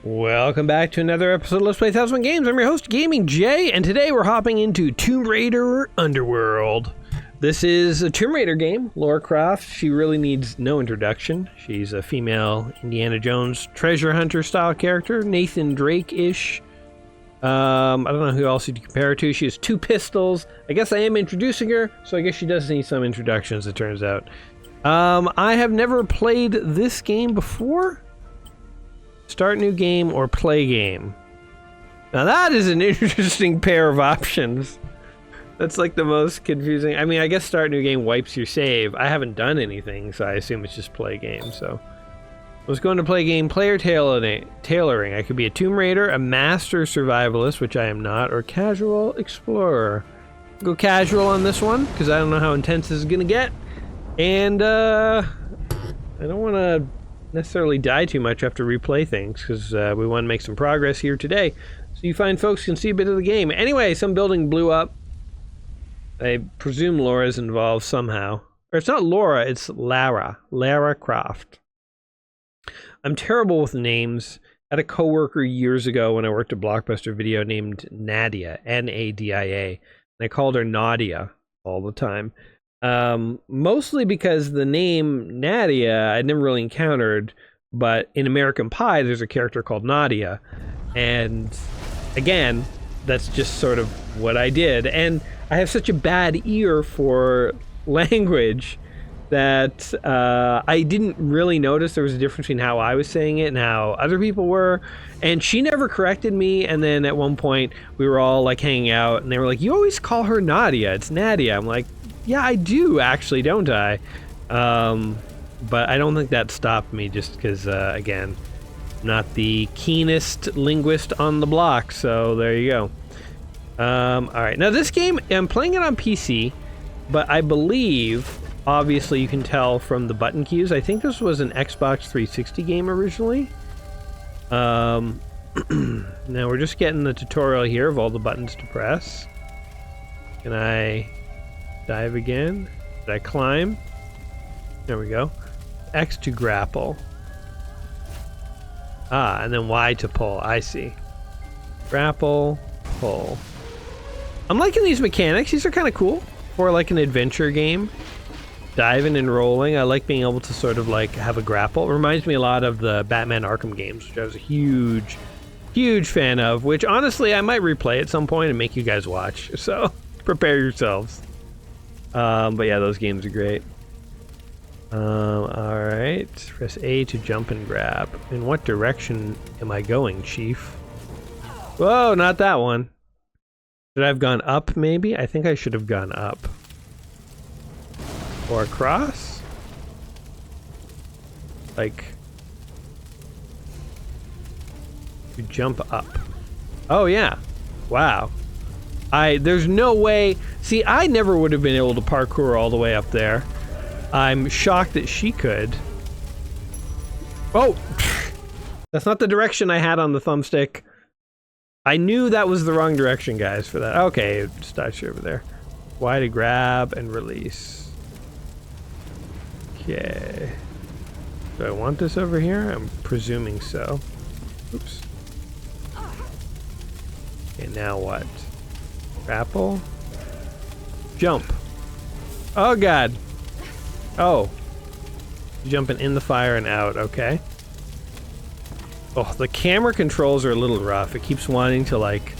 Welcome back to another episode of Let's Play 1001 Games. I'm your host, Gaming Jay, and today we're hopping into Tomb Raider Underworld. This is a Tomb Raider game. Lara Croft, she really needs no introduction. She's a female Indiana Jones treasure hunter style character, Nathan Drake-ish. I don't know who else you'd compare her to. She has 2 pistols. I guess I am introducing her, so I guess she does need some introduction, as it turns out. I have never played this game before. Start new game or play game. Now that is an interesting pair of options. That's like the most confusing. I mean, I guess start new game wipes your save. I haven't done anything, so I assume it's just play game. So I was going to play game player tailoring. I could be a Tomb Raider, a master survivalist, which I am not, or casual explorer. Go casual on this one because I don't know how intense this is gonna get, and I don't want to necessarily die too much after replay things because we want to make some progress here today so you fine folks can see a bit of the game. Anyway, some building blew up. I presume Laura's involved somehow. Or it's not Laura, it's Lara Croft. I'm terrible with names. I had a coworker years ago when I worked at Blockbuster Video named Nadia, Nadia, and I called her Nadia all the time. Mostly because the name Nadia I'd never really encountered, but in American Pie there's a character called Nadia, and again, that's just sort of what I did. And I have such a bad ear for language that I didn't really notice there was a difference between how I was saying it and how other people were, and she never corrected me. And then at one point we were all like hanging out and they were like, "You always call her Nadia, it's Nadia." I'm like, yeah, I do actually, don't I? But I don't think that stopped me just because, again, not the keenest linguist on the block, so there you go. Alright, now this game, I'm playing it on PC, but I believe, obviously you can tell from the button keys, I think this was an Xbox 360 game originally. Now we're just getting the tutorial here of all the buttons to press. Can I dive again? Did I climb? There we go. X to grapple. Ah, and then Y to pull. I see. Grapple, pull. I'm liking these mechanics. These are kind of cool for like an adventure game. Diving and rolling. I like being able to sort of like have a grapple. It reminds me a lot of the Batman Arkham games, which I was a huge fan of, which honestly I might replay at some point and make you guys watch. So prepare yourselves. But yeah, those games are great. Alright. Press A to jump and grab. In what direction am I going, Chief? Whoa, not that one. Should I have gone up, maybe? I think I should have gone up. Or across? Like... you jump up. Oh, yeah. Wow. There's no way... See, I never would have been able to parkour all the way up there. I'm shocked that she could. Oh! That's not the direction I had on the thumbstick. I knew that was the wrong direction, guys, for that. Okay, it starts over there. Y to grab and release. Okay. Do I want this over here? I'm presuming so. Oops. Okay, now what? Grapple. Jump. Oh god. Oh. Jumping in the fire and out, okay. Oh, the camera controls are a little rough. It keeps wanting to like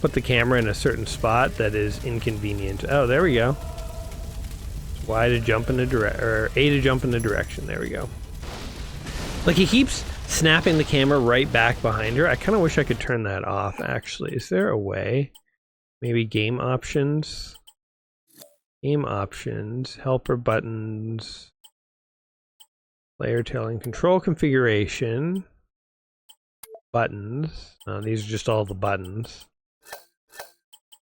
put the camera in a certain spot that is inconvenient. Oh, there we go. Y to jump in the or A to jump in the direction. There we go. Like he keeps snapping the camera right back behind her. I kind of wish I could turn that off, actually. Is there a way? Maybe game options? Game options, helper buttons, player telling, control configuration, buttons. No, these are just all the buttons.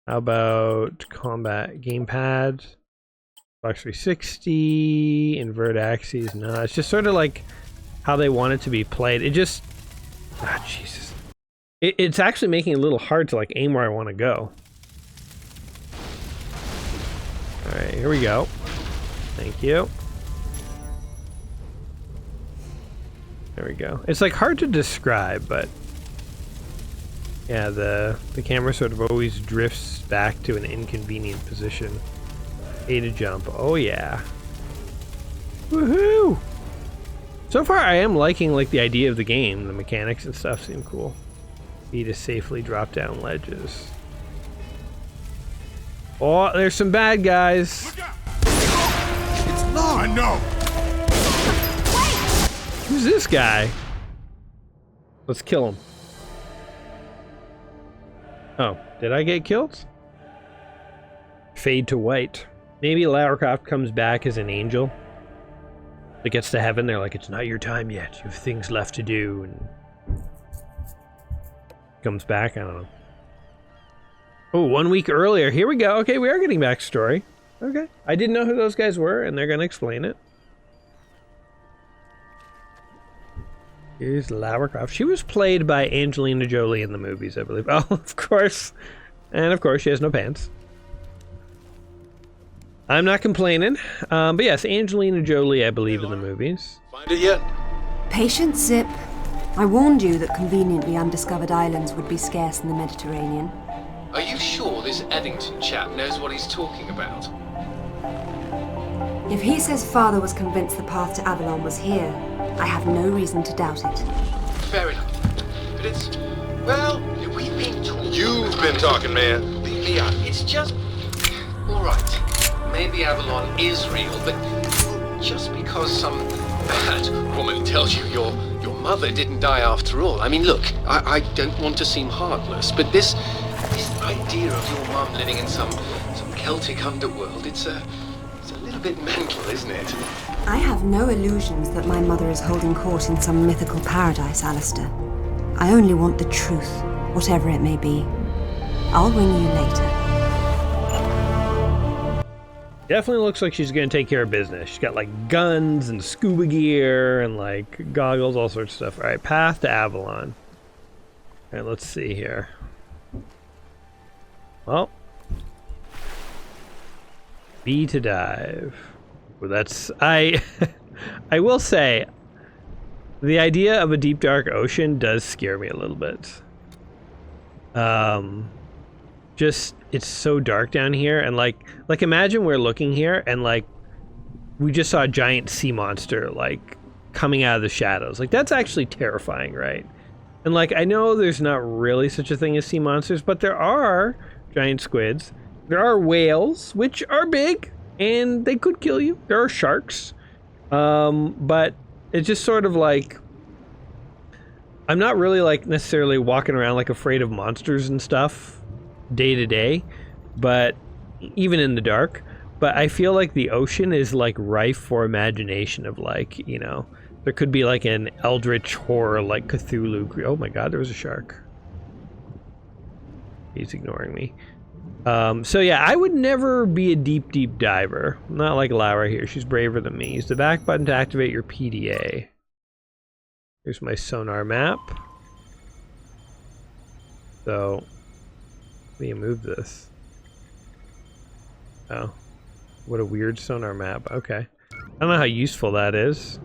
How about combat gamepad, Xbox 360, invert axes? No, it's just sort of like how they want it to be played. It just, ah, Jesus. It's actually making it a little hard to like aim where I want to go. Alright, here we go. Thank you. There we go. It's like hard to describe, but yeah, the camera sort of always drifts back to an inconvenient position. A to jump. Oh yeah. Woohoo! So far I am liking like the idea of the game. The mechanics and stuff seem cool. B to safely drop down ledges. Oh, there's some bad guys. Look out! It's long. I know. Who's this guy? Let's kill him. Oh, did I get killed? Fade to white. Maybe Lara Croft comes back as an angel. It gets to heaven, they're like, it's not your time yet. You have things left to do. And comes back, I don't know. Oh, 1 week earlier. Here we go. Okay, we are getting backstory. Okay. I didn't know who those guys were, and they're going to explain it. Here's Lara Croft. She was played by Angelina Jolie in the movies, I believe. Oh, of course. And of course, she has no pants. I'm not complaining. But yes, Angelina Jolie, I believe, in the movies. Find it yet? Patience, Zip. I warned you that conveniently undiscovered islands would be scarce in the Mediterranean. Are you sure this Eddington chap knows what he's talking about? If he says father was convinced the path to Avalon was here, I have no reason to doubt it. Fair enough. But it's... well, we've been talking... You've been talking, man. Leon, it's just... alright. Maybe Avalon is real, but just because some bad woman tells you your mother didn't die after all. I mean, look, I don't want to seem heartless, but this idea of your mum living in some Celtic underworld, it's a little bit mental, isn't it? I have no illusions that my mother is holding court in some mythical paradise, Alistair. I only want the truth, whatever it may be. I'll ring you later. Definitely looks like she's going to take care of business. She's got like guns and scuba gear and like goggles, all sorts of stuff. All right, path to Avalon. All right, let's see here. Well, B to dive. Well, that's I will say the idea of a deep dark ocean does scare me a little bit. Just it's so dark down here, and like imagine we're looking here and like we just saw a giant sea monster like coming out of the shadows. Like that's actually terrifying, right? And like I know there's not really such a thing as sea monsters, but there are giant squids. There are whales, which are big and they could kill you. There are sharks. But it's just sort of like I'm not really like necessarily walking around like afraid of monsters and stuff day to day, but even in the dark. But I feel like the ocean is like rife for imagination of like, you know, there could be like an eldritch horror like Cthulhu. Oh my god, there was a shark. He's ignoring me. So yeah, I would never be a deep diver. Not like Lara here. She's braver than me. Use the back button to activate your PDA. Here's my sonar map. So, how do you move this? Oh, what a weird sonar map. Okay. I don't know how useful that is.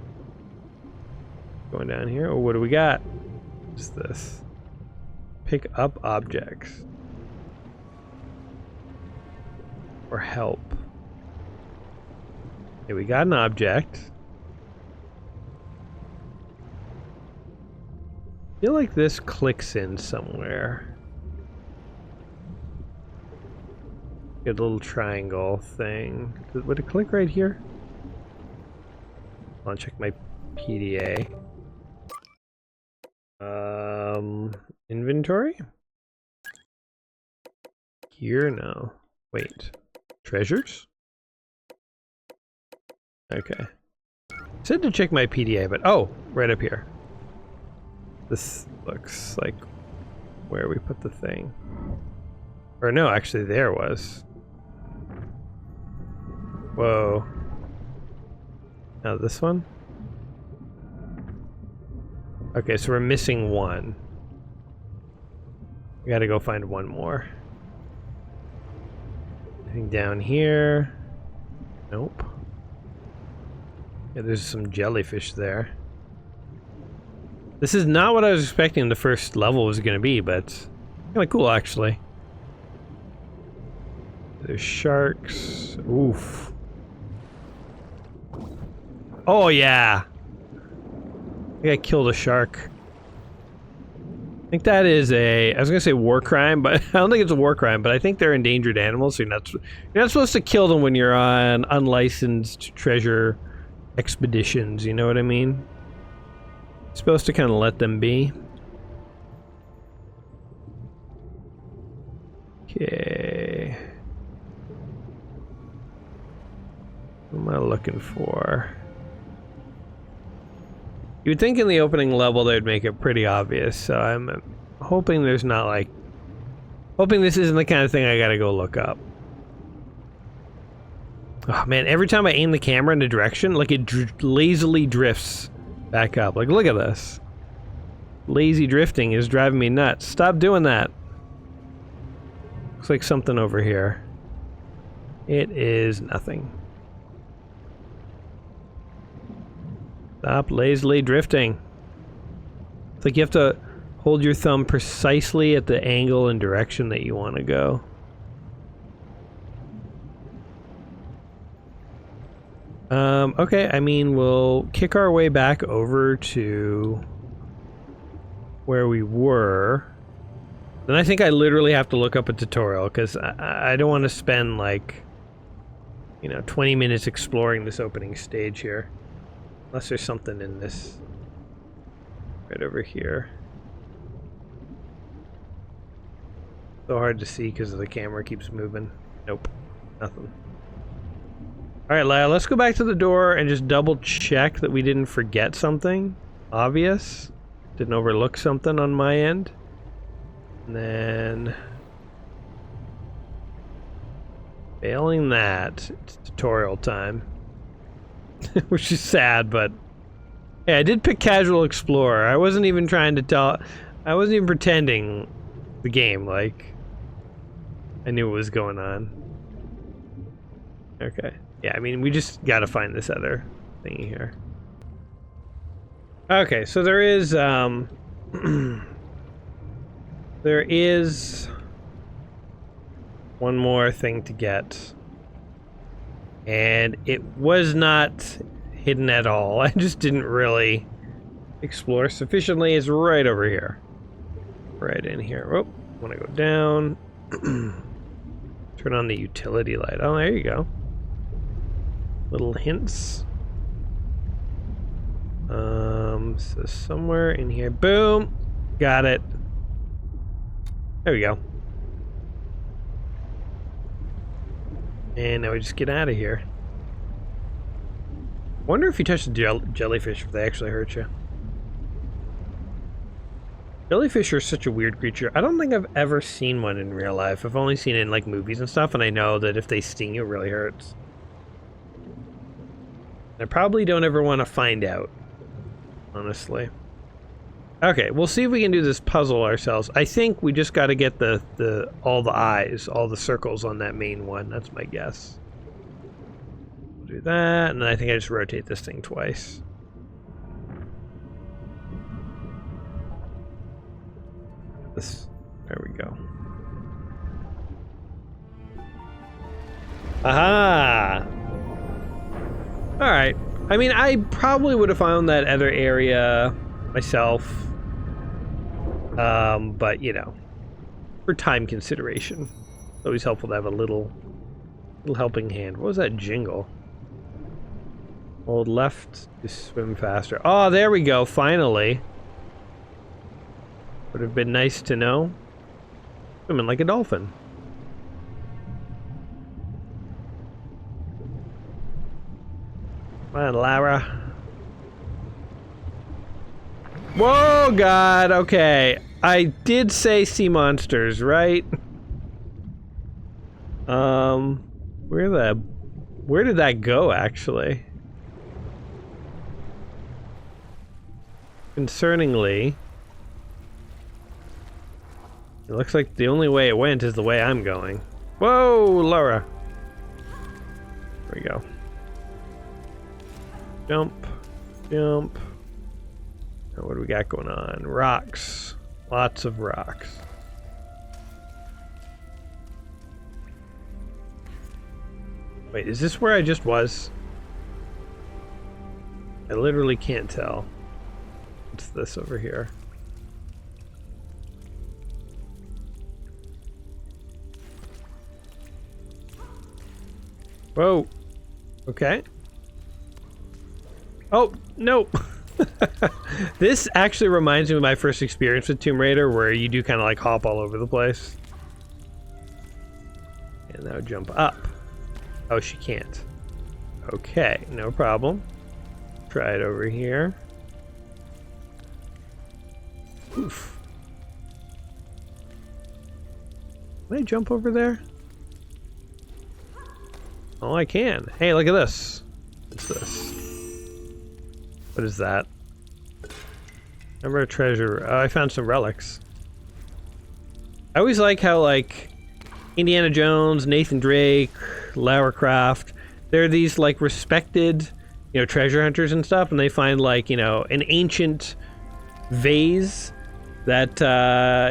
Going down here. Oh, what do we got? What's this? Pick up objects. Or help. Okay, we got an object. I feel like this clicks in somewhere. Get a little triangle thing. Would it click right here? I'll check my PDA. Inventory? Here? No. Wait. Treasures? Okay. Said to check my PDA, but oh, right up here. This looks like where we put the thing. Or no, actually there was. Whoa. Now this one? Okay, so we're missing one. We gotta go find one more. I think down here. Nope. Yeah, there's some jellyfish there. This is not what I was expecting the first level was going to be, but kind of cool actually. There's sharks. Oof. Oh yeah. I think I killed a shark. I think that is I was gonna say war crime, but I don't think it's a war crime, but I think they're endangered animals, so you're not supposed to kill them when you're on unlicensed treasure expeditions, you know what I mean? You're supposed to kind of let them be. Okay. What am I looking for? You would think in the opening level they'd make it pretty obvious, so I'm hoping there's not like... Hoping this isn't the kind of thing I gotta go look up. Oh man, every time I aim the camera in a direction, like it lazily drifts back up. Like look at this. Lazy drifting is driving me nuts. Stop doing that. Looks like something over here. It is nothing. Stop lazily drifting. It's like you have to hold your thumb precisely at the angle and direction that you want to go. Okay, I mean, we'll kick our way back over to where we were. Then I think I literally have to look up a tutorial, because I don't want to spend, like, you know, 20 minutes exploring this opening stage here. Unless there's something in this right over here. So hard to see because the camera keeps moving. Nope, nothing. Alright, Lyle, let's go back to the door and just double check that we didn't forget something obvious. Didn't overlook something on my end. And then... failing that, it's tutorial time. Which is sad, but... yeah, I did pick Casual Explorer. I wasn't even trying to tell... I wasn't even pretending the game, like... I knew what was going on. Okay. Yeah, I mean, we just gotta find this other thingy here. Okay, so there is, there is... one more thing to get. And it was not hidden at all. I just didn't really explore sufficiently. It's right over here. Right in here. Oh, want to go down. Turn on the utility light. Oh, there you go. Little hints. So somewhere in here. Boom! Got it. There we go. And now we just get out of here. Wonder if you touch the jellyfish if they actually hurt you. Jellyfish are such a weird creature. I don't think I've ever seen one in real life. I've only seen it in like movies and stuff, and I know that if they sting you, it really hurts. I probably don't ever want to find out, honestly. Okay, we'll see if we can do this puzzle ourselves. I think we just got to get all the eyes, all the circles on that main one. That's my guess. We'll do that, and then I think I just rotate this thing twice. There we go. Aha! Alright. I mean, I probably would have found that other area myself. But, you know, for time consideration. It's always helpful to have a little helping hand. What was that jingle? Hold left to swim faster. Oh, there we go, finally. Would have been nice to know. Swimming like a dolphin. Come on, Lara. Whoa, God, okay. I did say sea monsters, right? Where did that go, actually? Concerningly, it looks like the only way it went is the way I'm going. Whoa, Laura. There we go. Jump. Jump. Now what do we got going on? Rocks. Lots of rocks. Wait, is this where I just was? I literally can't tell. What's this over here? Whoa. Okay. Oh, no. This actually reminds me of my first experience with Tomb Raider, where you do kind of like hop all over the place. And now jump up. Oh, she can't. Okay, no problem. Try it over here. Oof. Can I jump over there? Oh, I can. Hey, look at this. What's this? What is that? Remember a treasure. Oh, I found some relics. I always like how, like, Indiana Jones, Nathan Drake, Lara Croft, they're these, like, respected, you know, treasure hunters and stuff, and they find, like, you know, an ancient vase that,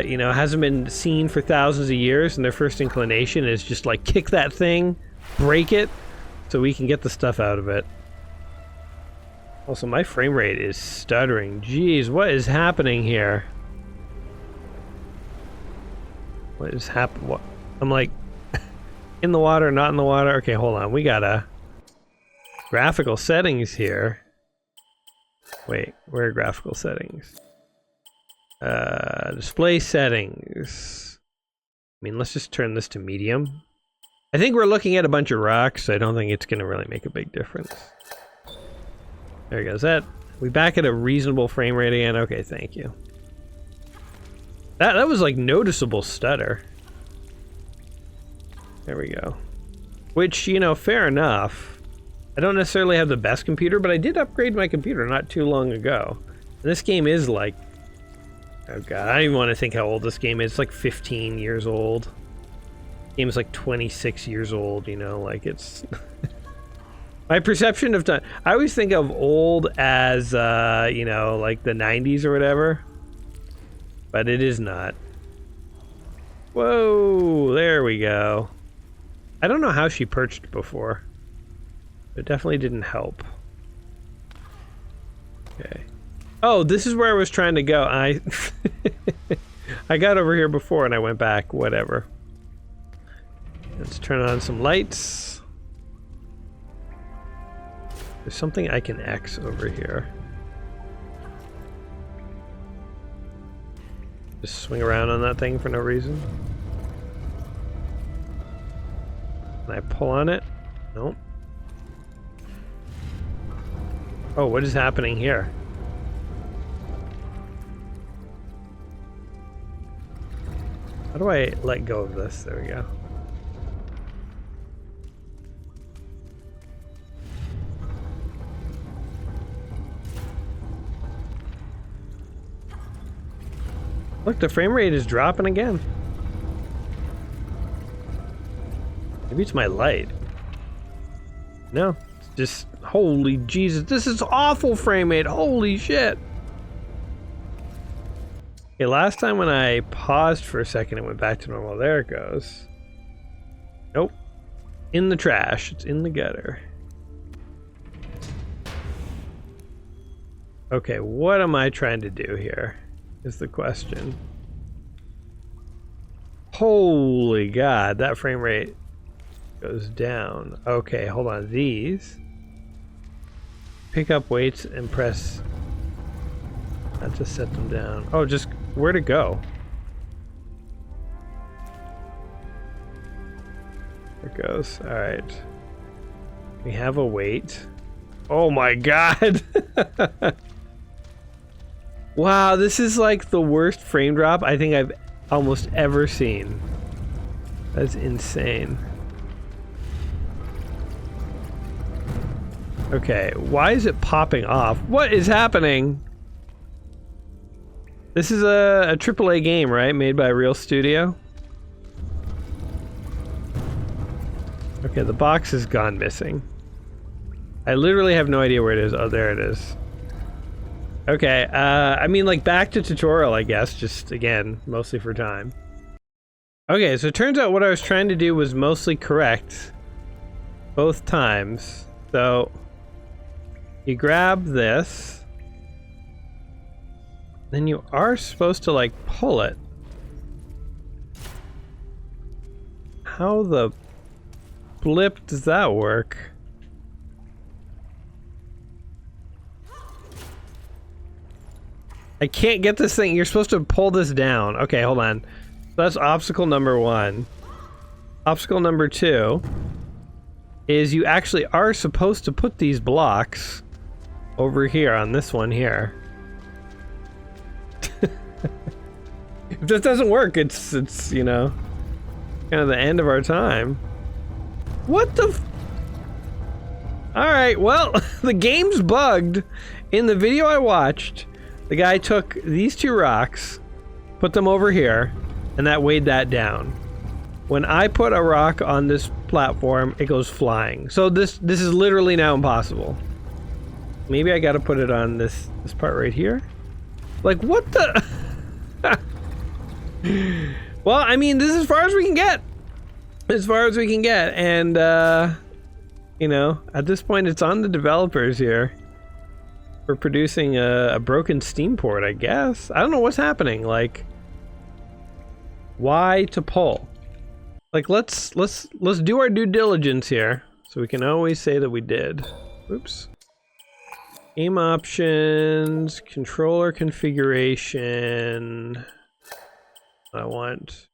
you know, hasn't been seen for thousands of years, and their first inclination is just, like, kick that thing, break it, so we can get the stuff out of it. Also, my frame rate is stuttering. Jeez, what is happening here? What is happening? What? I'm like, in the water, not in the water. Okay, hold on. We got a graphical settings here. Wait, where are graphical settings? Display settings. I mean, let's just turn this to medium. I think we're looking at a bunch of rocks, so I don't think it's going to really make a big difference. There goes that. We back at a reasonable frame rate again. Okay, thank you. That was like noticeable stutter. There we go. Which, you know, fair enough. I don't necessarily have the best computer, but I did upgrade my computer not too long ago. And this game is like, oh god, I don't even want to think how old this game is. It's like 15 years old. The game is like 26 years old, you know, like it's... My perception of time, I always think of old as, you know, like the 90s or whatever. But it is not. Whoa, there we go. I don't know how she perched before. It definitely didn't help. Okay. Oh, this is where I was trying to go. I got over here before and I went back, whatever. Let's turn on some lights. There's something I can X over here. Just swing around on that thing for no reason. Can I pull on it? Nope. Oh, what is happening here? How do I let go of this? There we go. Look, the frame rate is dropping again. Maybe it's my light. No, it's just, holy Jesus, this is awful frame rate, holy shit. Okay, last time when I paused for a second, it went back to normal. There it goes. Nope. In the trash, it's in the gutter. Okay, what am I trying to do here? Is the question. Holy God, that frame rate goes down. Okay, hold on. These. Pick up weights and press. Not to set them down. Oh, just where to go? There it goes. All right. We have a weight. Oh my God. Wow, this is like the worst frame drop I think I've almost ever seen. That's insane. Okay, why is it popping off? What is happening? This is a AAA game, right? Made by a real studio? Okay, the box has gone missing. I literally have no idea where it is. Oh, there it is. Okay, I mean, like, back to tutorial, I guess, just, again, mostly for time. Okay, so it turns out what I was trying to do was mostly correct both times. So, you grab this, then you are supposed to, like, pull it. How the blip does that work? I can't get this thing. You're supposed to pull this down. Okay, hold on. So that's obstacle number 1. Obstacle number 2 is you actually are supposed to put these blocks over here on this one here. If this doesn't work, it's you know, kind of the end of our time. What the f— Alright, well, the game's bugged. In the video I watched, the guy took these 2 rocks, put them over here, and that weighed that down. When I put a rock on this platform, it goes flying. So this is literally now impossible. Maybe I gotta put it on this part right here? Like, what the— Well, I mean, this is as far as we can get. As far as we can get, and, you know, at this point, it's on the developers here. We're producing a broken Steam port, I guess. I don't know what's happening. Like, why to pull? Like, let's do our due diligence here, so we can always say that we did. Oops. Game options, controller configuration. I want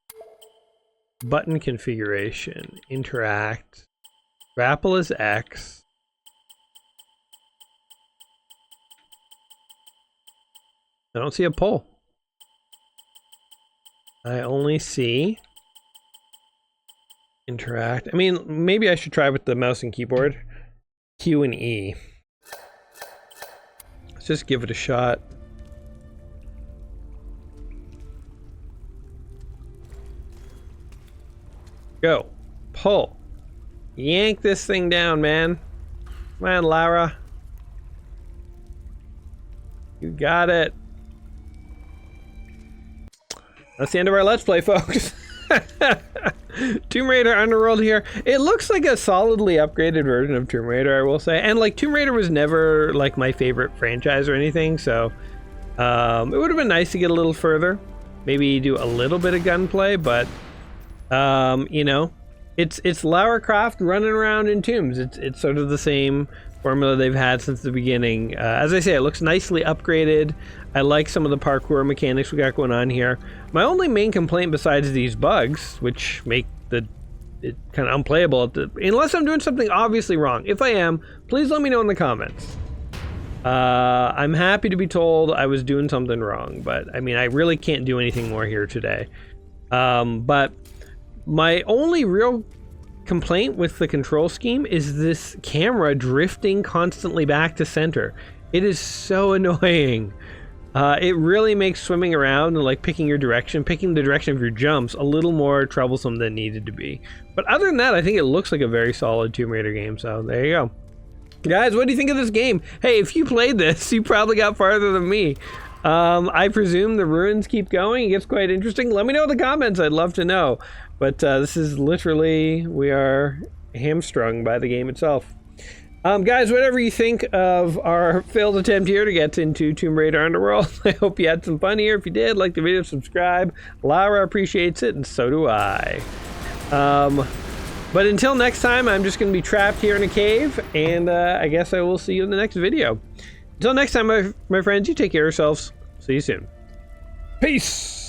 button configuration, interact, grapple is X. I don't see a pull. I only see interact. I mean, maybe I should try with the mouse and keyboard. Q and E. Let's just give it a shot. Go. Pull. Yank this thing down, man. Come on, Lara. You got it. That's the end of our Let's Play, folks. Tomb Raider Underworld here. It looks like a solidly upgraded version of Tomb Raider, I will say. And, like, Tomb Raider was never, like, my favorite franchise or anything, so it would have been nice to get a little further. Maybe do a little bit of gunplay, but, you know, it's Lara Croft running around in tombs. It's sort of the same formula they've had since the beginning. As I say, it looks nicely upgraded. I like some of the parkour mechanics we got going on here. My only main complaint besides these bugs, which make it kind of unplayable, unless I'm doing something obviously wrong. If I am, please let me know in the comments. I'm happy to be told I was doing something wrong, but I mean, I really can't do anything more here today. But my only real complaint with the control scheme is this camera drifting constantly back to center. It is so annoying. It really makes swimming around and like picking the direction of your jumps a little more troublesome than needed to be. But other than that, I think it looks like a very solid Tomb Raider game, so there you go. Guys, what do you think of this game? Hey, if you played this, you probably got farther than me. I presume the ruins keep going. It gets quite interesting. Let me know in the comments. I'd love to know. But this is literally, we are hamstrung by the game itself. Guys, whatever you think of our failed attempt here to get into Tomb Raider Underworld, I hope you had some fun here. If you did, like the video, subscribe. Lara appreciates it, and so do I. But until next time, I'm just going to be trapped here in a cave, and I guess I will see you in the next video. Until next time, my friends, you take care of yourselves. See you soon. Peace!